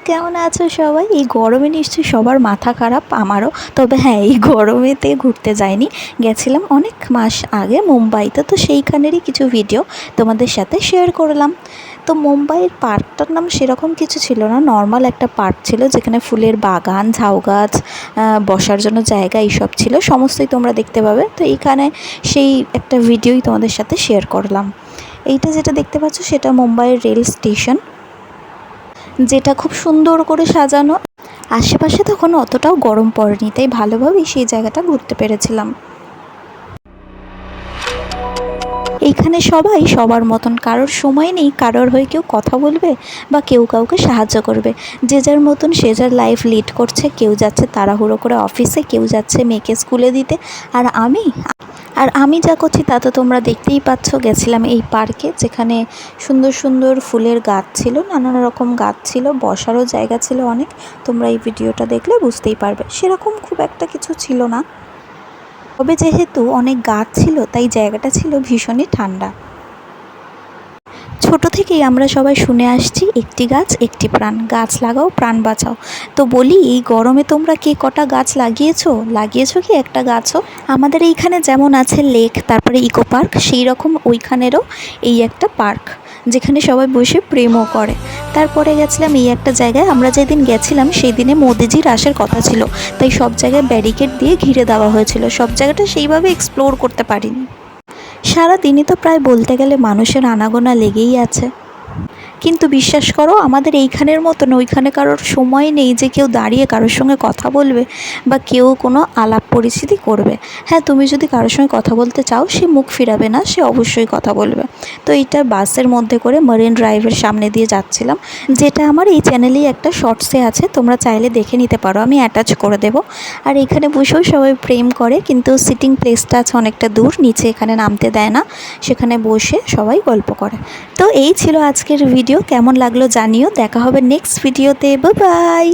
কেমন আছো সবাই? এই গরমে নিশ্চয়ই সবার মাথা খারাপ, আমারও। তবে হ্যাঁ, এই গরমেতে ঘুরতে যাইনি, গেছিলাম অনেক মাস আগে মুম্বাইতে। তো সেইখানেরই কিছু ভিডিও তোমাদের সাথে শেয়ার করলাম। তো মুম্বাইয়ের পার্কটার নাম সেরকম কিছু ছিল না, নর্মাল একটা পার্ক ছিল যেখানে ফুলের বাগান, ঝাউ গাছ, বসার জন্য জায়গা এইসব ছিল, সমস্তই তোমরা দেখতে পাবে। তো এইখানে সেই একটা ভিডিওই তোমাদের সাথে শেয়ার করলাম। এইটা যেটা দেখতে পাচ্ছ সেটা মুম্বাইয়ের রেল স্টেশন, যেটা খুব সুন্দর করে সাজানো। আশেপাশে তখন অতটাও গরম পড়েনি, তাই ভালোভাবেই সেই জায়গাটা ঘুরতে পেরেছিলাম। এইখানে সবাই সবার মতন, কারোর সময় নেই কারোর হয়ে কেউ কথা বলবে বা কেউ কাউকে সাহায্য করবে। যে যার মতন সে যার লাইফ লিড করছে। কেউ যাচ্ছে তাড়াহুড়ো করে অফিসে, কেউ যাচ্ছে মেয়েকে স্কুলে দিতে। আর আমি যা করছি তা তো তোমরা দেখতেই পাচ্ছ। গেছিলাম এই পার্কে, যেখানে সুন্দর সুন্দর ফুলের গাছ ছিল, নানান রকম গাছ ছিল, বসারও জায়গা ছিল অনেক। তোমরা এই ভিডিওটা দেখলে বুঝতেই পারবে। সেরকম খুব একটা কিছু ছিল না, তবে যেহেতু অনেক গাছ ছিল তাই জায়গাটা ছিল ভীষণই ঠান্ডা। ছোট থেকেই আমরা সবাই শুনে আসছি, একটি গাছ একটি প্রাণ, গাছ লাগাও প্রাণ বাঁচাও। তো বলি, এই গরমে তোমরা কে কটা গাছ লাগিয়েছো কি একটা গাছও? আমাদের এইখানে যেমন আছে লেক, তারপরে ইকো পার্ক, সেই রকম ওইখানেরও এই একটা পার্ক, যেখানে সবাই বসে প্রেমও করে। তারপরে গেছিলাম এই একটা জায়গায়, আমরা যেদিন গেছিলাম সেই দিনে মোদিজির আসার কথা ছিল, তাই সব জায়গায় ব্যারিকেড দিয়ে ঘিরে দেওয়া হয়েছিল। সব জায়গাটা সেইভাবে এক্সপ্লোর করতে পারিনি। সারাদিনই তো প্রায় বলতে গেলে মানুষের আনাগোনা লেগেই আছে, কিন্তু বিশ্বাস করো আমাদের এইখানের মতন ওইখানে কারোর সময় নেই যে কেউ দাঁড়িয়ে কারোর সঙ্গে কথা বলবে বা কেউ কোনো আলাপ পরিস্থিতি করবে। হ্যাঁ, তুমি যদি কারোর সঙ্গে কথা বলতে চাও, সে মুখ ফিরাবে না, সে অবশ্যই কথা বলবে। তো এইটা বাসের মধ্যে করে মারিন ড্রাইভের সামনে দিয়ে যাচ্ছিলাম, যেটা আমার এই চ্যানেলেই একটা শর্টসে আছে, তোমরা চাইলে দেখে নিতে পারো, আমি অ্যাটাচ করে দেবো। আর এখানে বসেও সবাই প্রেম করে, কিন্তু সিটিং প্লেসটা আছে অনেকটা দূর, নিচে এখানে নামতে দেয় না, সেখানে বসে সবাই গল্প করে। তো এই ছিল আজকের ভিডিও, কেমন লাগলো জানিও। দেখা হবে নেক্সট ভিডিওতে, বাই বাই।